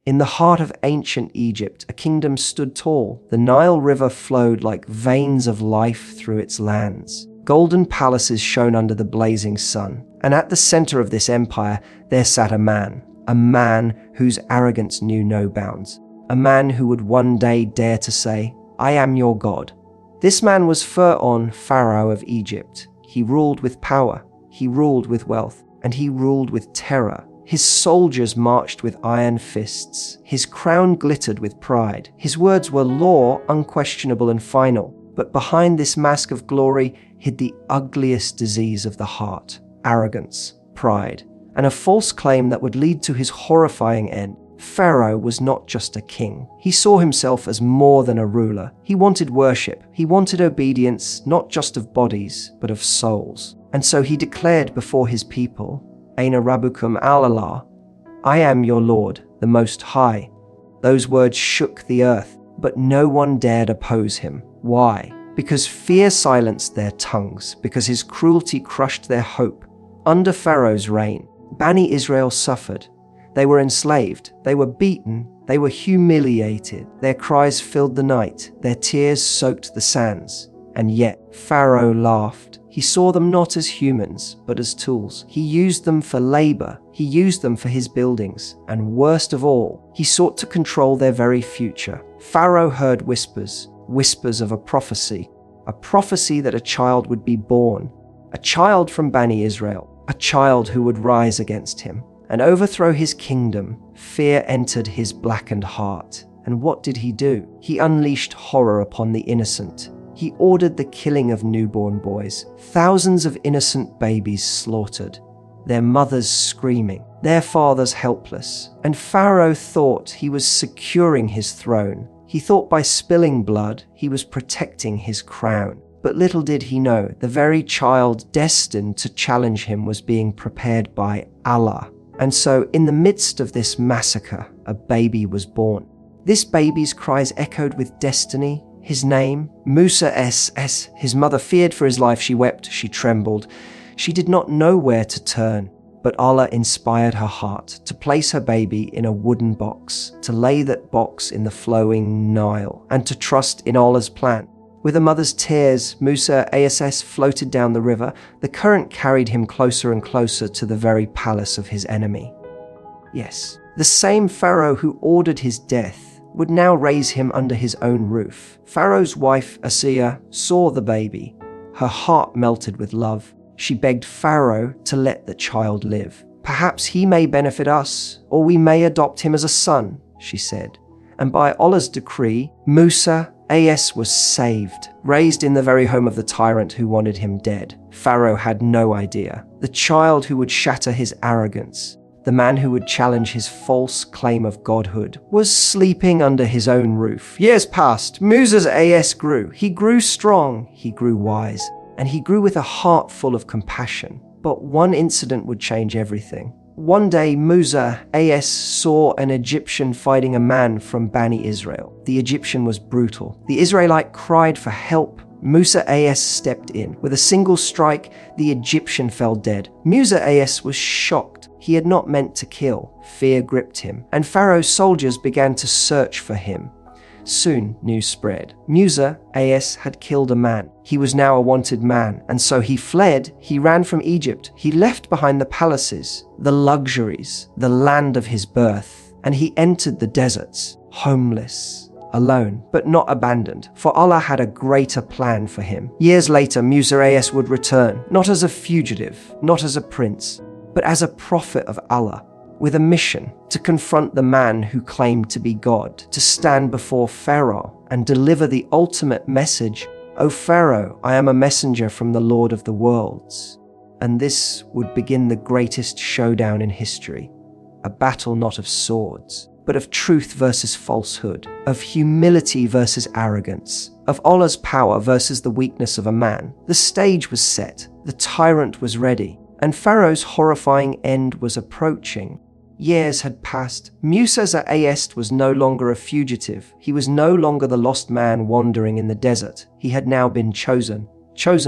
In the heart of ancient Egypt, a kingdom stood tall. The Nile River flowed like veins of life through its lands. Golden palaces shone under the blazing sun. And at the center of this empire, there sat a man whose arrogance knew no bounds. A man who would one day dare to say, "I am your God." This man was Pharaoh, Pharaoh of Egypt. He ruled with power, he ruled with wealth, and he ruled with terror. His soldiers marched with iron fists. His crown glittered with pride. His words were law, unquestionable and final. But behind this mask of glory hid the ugliest disease of the heart: arrogance, pride, and a false claim that would lead to his horrifying end. Pharaoh was not just a king. He saw himself as more than a ruler. He wanted worship. He wanted obedience, not just of bodies, but of souls. And so he declared before his people, Aina Rabbukum Allah, "I am your Lord, the Most High." Those words shook the earth, but no one dared oppose him. Why? Because fear silenced their tongues, because his cruelty crushed their hope. Under Pharaoh's reign, Bani Israel suffered. They were enslaved, they were beaten, they were humiliated. Their cries filled the night, their tears soaked the sands. And yet, Pharaoh laughed. He saw them not as humans, but as tools. He used them for labor. He used them for his buildings. And worst of all, he sought to control their very future. Pharaoh heard whispers of a prophecy that a child would be born, a child from Bani Israel, a child who would rise against him and overthrow his kingdom. Fear entered his blackened heart. And what did he do? He unleashed horror upon the innocent. He ordered the killing of newborn boys, thousands of innocent babies slaughtered, their mothers screaming, their fathers helpless. And Pharaoh thought he was securing his throne. He thought by spilling blood, he was protecting his crown. But little did he know, the very child destined to challenge him was being prepared by Allah. And so, in the midst of this massacre, a baby was born. This baby's cries echoed with destiny. His name, Musa S. His mother feared for his life. She wept, she trembled. She did not know where to turn. But Allah inspired her heart to place her baby in a wooden box, to lay that box in the flowing Nile, and to trust in Allah's plan. With a mother's tears, Musa ASS floated down the river. The current carried him closer and closer to the very palace of his enemy. Yes, the same Pharaoh who ordered his death would now raise him under his own roof. Pharaoh's wife, Asiya, saw the baby. Her heart melted with love. She begged Pharaoh to let the child live. "Perhaps he may benefit us, or we may adopt him as a son," she said. And by Allah's decree, Musa AS was saved, raised in the very home of the tyrant who wanted him dead. Pharaoh had no idea. The child who would shatter his arrogance, the man who would challenge his false claim of godhood, was sleeping under his own roof. Years passed. Musa's AS grew. He grew strong. He grew wise. And he grew with a heart full of compassion. But one incident would change everything. One day, Musa AS saw an Egyptian fighting a man from Bani Israel. The Egyptian was brutal. The Israelite cried for help. Musa AS stepped in. With a single strike, the Egyptian fell dead. Musa AS was shocked. He had not meant to kill. Fear gripped him, and Pharaoh's soldiers began to search for him. Soon, news spread. Musa AS had killed a man. He was now a wanted man, and so he fled. He ran from Egypt. He left behind the palaces, the luxuries, the land of his birth, and he entered the deserts, homeless, alone, but not abandoned, for Allah had a greater plan for him. Years later, Musa AS would return, not as a fugitive, not as a prince, but as a prophet of Allah, with a mission to confront the man who claimed to be God, to stand before Pharaoh and deliver the ultimate message, "O Pharaoh, I am a messenger from the Lord of the worlds." And this would begin the greatest showdown in history, a battle not of swords, but of truth versus falsehood, of humility versus arrogance, of Allah's power versus the weakness of a man. The stage was set, the tyrant was ready, and Pharaoh's horrifying end was approaching. Years had passed. Musa AS was no longer a fugitive. He was no longer the lost man wandering in the desert. He had now been chosen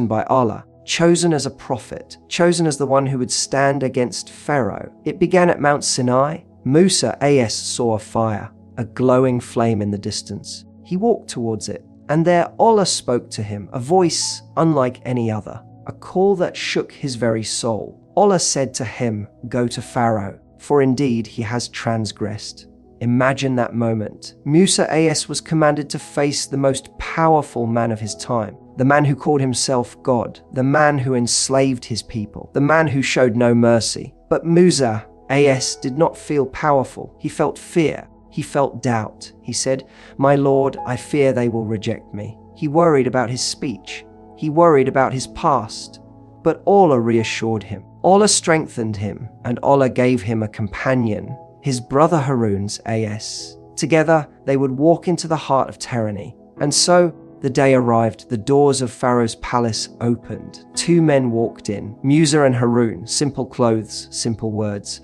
by Allah, chosen as a prophet, chosen as the one who would stand against Pharaoh. It began at Mount Sinai, Musa as saw a fire, a glowing flame in the distance. He walked towards it, and there Allah spoke to him, a voice unlike any other, a call that shook his very soul. Allah said to him, "Go to Pharaoh, for indeed he has transgressed." Imagine that moment. Musa as was commanded to face the most powerful man of his time, the man who called himself God, the man who enslaved his people, the man who showed no mercy. But Musa as did not feel powerful. He felt fear. He felt doubt. He said, "My Lord, I fear they will reject me." He worried about his speech. He worried about his past. But Allah reassured him. Allah strengthened him, and Allah gave him a companion, his brother Harun's as. Together, they would walk into the heart of tyranny. And so, the day arrived, the doors of Pharaoh's palace opened. Two men walked in, Musa and Harun, simple clothes, simple words.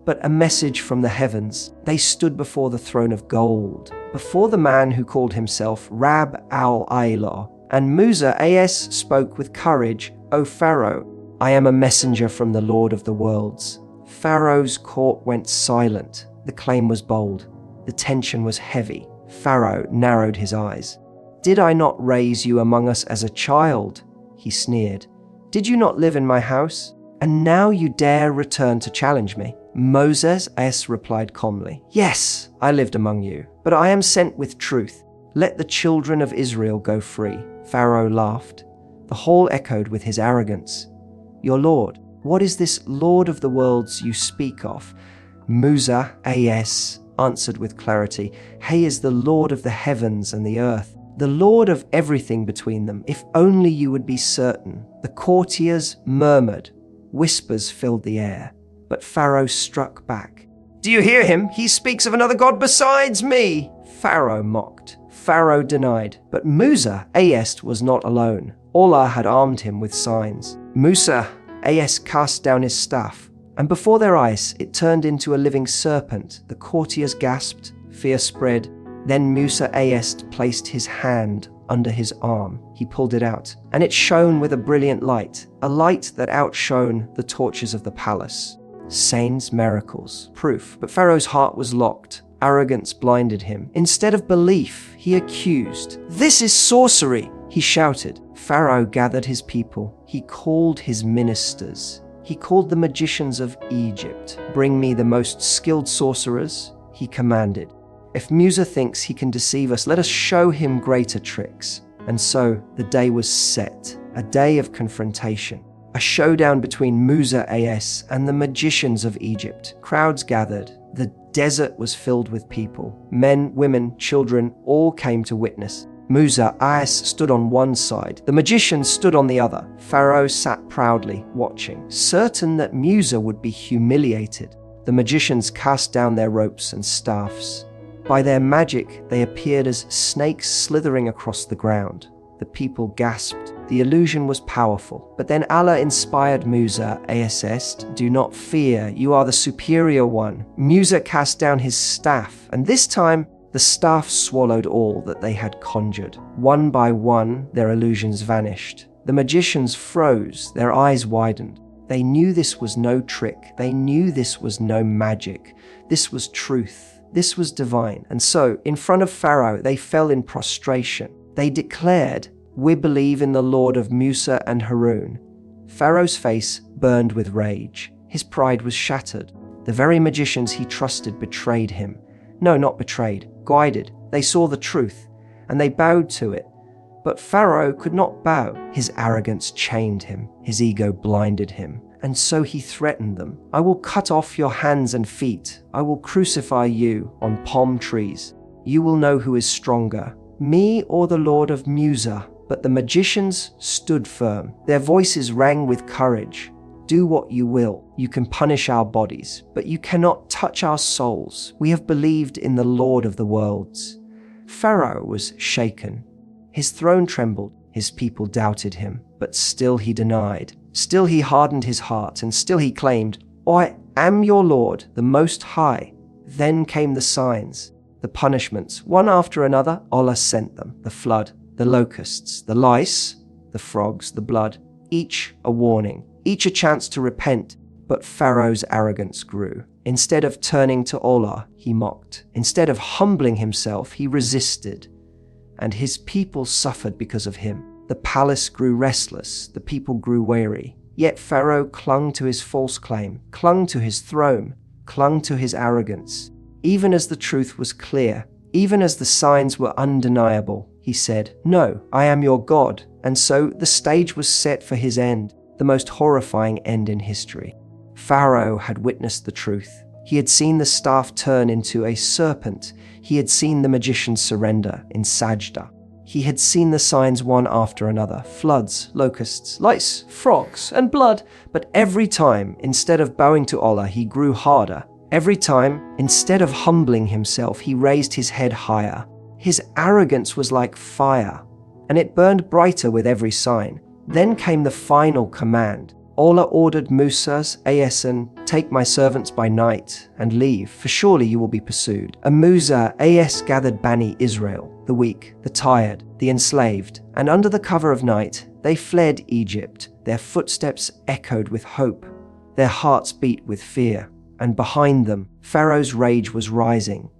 But a message from the heavens. They stood before the throne of gold, before the man who called himself Rab al-Ilah. And Musa as spoke with courage, "O Pharaoh, I am a messenger from the Lord of the worlds." Pharaoh's court went silent. The claim was bold. The tension was heavy. Pharaoh narrowed his eyes. "Did I not raise you among us as a child?" he sneered. "Did you not live in my house? And now you dare return to challenge me?" Moses replied calmly, "Yes, I lived among you, but I am sent with truth. Let the children of Israel go free." Pharaoh laughed. The hall echoed with his arrogance. "Your Lord, what is this Lord of the worlds you speak of?" Musa as answered with clarity, "He is the Lord of the heavens and the earth, the Lord of everything between them. If only you would be certain." The courtiers murmured. Whispers filled the air. But Pharaoh struck back. "Do you hear him? He speaks of another god besides me." Pharaoh mocked. Pharaoh denied. But Musa as was not alone. Allah had armed him with signs. Musa as cast down his staff, and before their eyes it turned into a living serpent. The courtiers gasped, fear spread. Then Musa as placed his hand under his arm. He pulled it out, and it shone with a brilliant light, a light that outshone the torches of the palace. Signs, miracles, proof. But Pharaoh's heart was locked. Arrogance blinded him. Instead of belief, he accused. "This is sorcery!" he shouted. Pharaoh gathered his people. He called his ministers. He called the magicians of Egypt. "Bring me the most skilled sorcerers," he commanded. "If Musa thinks he can deceive us, let us show him greater tricks." And so the day was set, a day of confrontation. A showdown between Musa as and the magicians of Egypt. Crowds gathered. The desert was filled with people. Men, women, children, all came to witness. Musa as stood on one side. The magicians stood on the other. Pharaoh sat proudly, watching, certain that Musa would be humiliated. The magicians cast down their ropes and staffs. By their magic, they appeared as snakes slithering across the ground. The people gasped. The illusion was powerful. But then Allah inspired Musa as, "Do not fear, you are the superior one." Musa cast down his staff, and this time, the staff swallowed all that they had conjured. One by one, their illusions vanished. The magicians froze, their eyes widened. They knew this was no trick. They knew this was no magic. This was truth. This was divine. And so, in front of Pharaoh, they fell in prostration. They declared, "We believe in the Lord of Musa and Harun." Pharaoh's face burned with rage. His pride was shattered. The very magicians he trusted betrayed him. No, not betrayed, guided. They saw the truth, and they bowed to it. But Pharaoh could not bow. His arrogance chained him. His ego blinded him. And so he threatened them. "I will cut off your hands and feet. I will crucify you on palm trees. You will know who is stronger, me or the Lord of Musa." But the magicians stood firm. Their voices rang with courage. "Do what you will. You can punish our bodies, but you cannot touch our souls. We have believed in the Lord of the worlds." Pharaoh was shaken. His throne trembled. His people doubted him, but still he denied. Still he hardened his heart, and still he claimed, "I am your Lord, the Most High." Then came the signs, the punishments. One after another, Allah sent them. The flood, the locusts, the lice, the frogs, the blood, each a warning, each a chance to repent. But Pharaoh's arrogance grew. Instead of turning to Allah, he mocked. Instead of humbling himself, he resisted. And his people suffered because of him. The palace grew restless, the people grew weary. Yet Pharaoh clung to his false claim, clung to his throne, clung to his arrogance. Even as the truth was clear, even as the signs were undeniable, he said, "No, I am your God." And so the stage was set for his end, the most horrifying end in history. Pharaoh had witnessed the truth. He had seen the staff turn into a serpent. He had seen the magician surrender in sajda. He had seen the signs one after another: floods, locusts, lice, frogs, and blood. But every time, instead of bowing to Allah, he grew harder. Every time, instead of humbling himself, he raised his head higher. His arrogance was like fire, and it burned brighter with every sign. Then came the final command. Allah ordered Musa, "Take my servants by night and leave, for surely you will be pursued." And Musa gathered Bani Israel, the weak, the tired, the enslaved, and under the cover of night, they fled Egypt. Their footsteps echoed with hope. Their hearts beat with fear. And behind them, Pharaoh's rage was rising.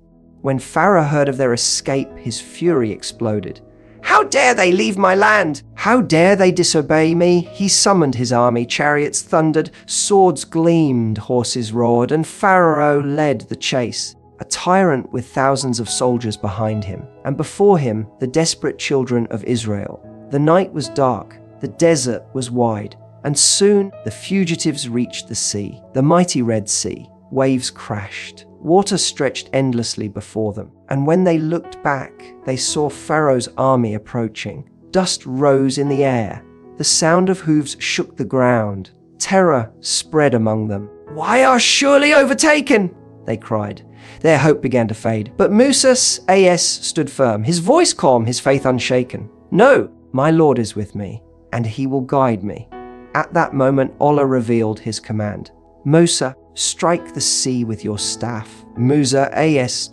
When Pharaoh heard of their escape, his fury exploded. "How dare they leave my land? How dare they disobey me?" He summoned his army, chariots thundered, swords gleamed, horses roared, and Pharaoh led the chase, a tyrant with thousands of soldiers behind him, and before him the desperate children of Israel. The night was dark, the desert was wide, and soon the fugitives reached the sea, the mighty Red Sea. Waves crashed. Water stretched endlessly before them, and when they looked back, they saw Pharaoh's army approaching. Dust rose in the air. The sound of hooves shook the ground. Terror spread among them. "We are surely overtaken!" they cried. Their hope began to fade, but Musa stood firm, his voice calm, his faith unshaken. "No, my Lord is with me, and he will guide me." At that moment, Allah revealed his command. "Musa, strike the sea with your staff." Musa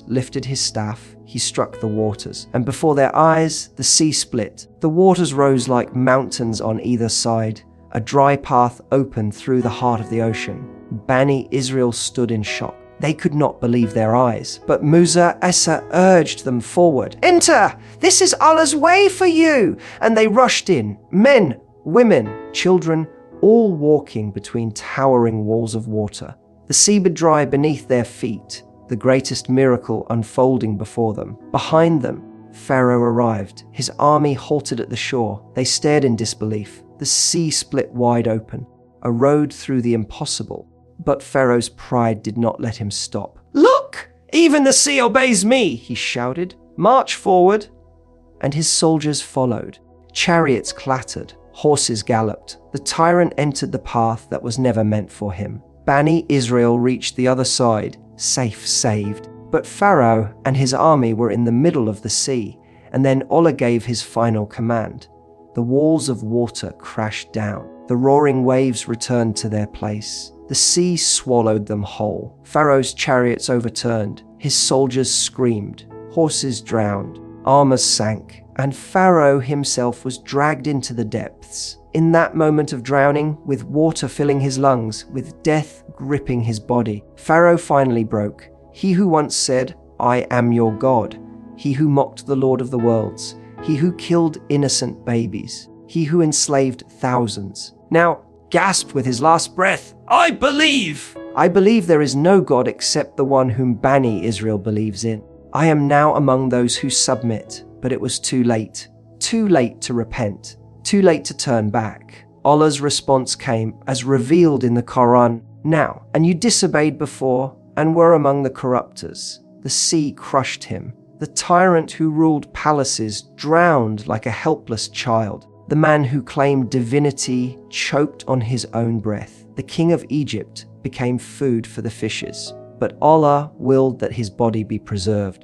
lifted his staff. He struck the waters, and before their eyes, the sea split. The waters rose like mountains on either side. A dry path opened through the heart of the ocean. Bani Israel stood in shock. They could not believe their eyes, but Musa urged them forward. "Enter! This is Allah's way for you!" And they rushed in, men, women, children, all walking between towering walls of water. The sea would dry beneath their feet, the greatest miracle unfolding before them. Behind them, Pharaoh arrived. His army halted at the shore. They stared in disbelief. The sea split wide open, a road through the impossible. But Pharaoh's pride did not let him stop. "Look! Even the sea obeys me!" he shouted. "March forward!" And his soldiers followed. Chariots clattered. Horses galloped. The tyrant entered the path that was never meant for him. Bani Israel reached the other side, safe, saved. But Pharaoh and his army were in the middle of the sea, and then Allah gave his final command. The walls of water crashed down. The roaring waves returned to their place. The sea swallowed them whole. Pharaoh's chariots overturned. His soldiers screamed. Horses drowned. Armors sank. And Pharaoh himself was dragged into the depths. In that moment of drowning, with water filling his lungs, with death gripping his body, Pharaoh finally broke. He who once said, "I am your God," he who mocked the Lord of the worlds, he who killed innocent babies, he who enslaved thousands, now gasped with his last breath, "I believe! I believe there is no God except the one whom Bani Israel believes in. I am now among those who submit." But it was too late to repent, too late to turn back. Allah's response came as revealed in the Quran. "Now, and you disobeyed before and were among the corruptors." The sea crushed him. The tyrant who ruled palaces drowned like a helpless child. The man who claimed divinity choked on his own breath. The king of Egypt became food for the fishes. But Allah willed that his body be preserved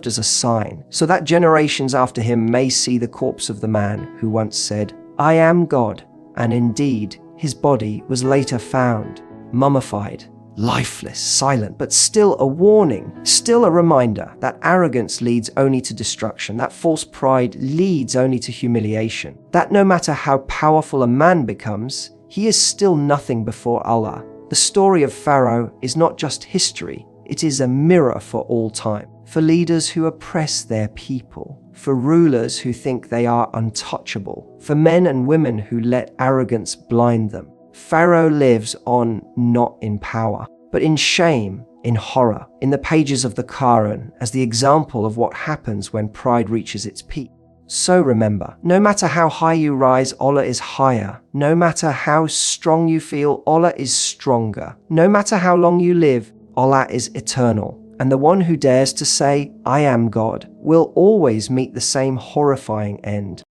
as a sign, so that generations after him may see the corpse of the man who once said, "I am God." And indeed, his body was later found, mummified, lifeless, silent, but still a warning, still a reminder that arrogance leads only to destruction, that false pride leads only to humiliation, that no matter how powerful a man becomes, he is still nothing before Allah. The story of Pharaoh is not just history, it is a mirror for all time. For leaders who oppress their people, for rulers who think they are untouchable, for men and women who let arrogance blind them. Pharaoh lives on not in power, but in shame, in horror, in the pages of the Quran as the example of what happens when pride reaches its peak. So remember, no matter how high you rise, Allah is higher. No matter how strong you feel, Allah is stronger. No matter how long you live, Allah is eternal. And the one who dares to say, I am God, will always meet the same horrifying end.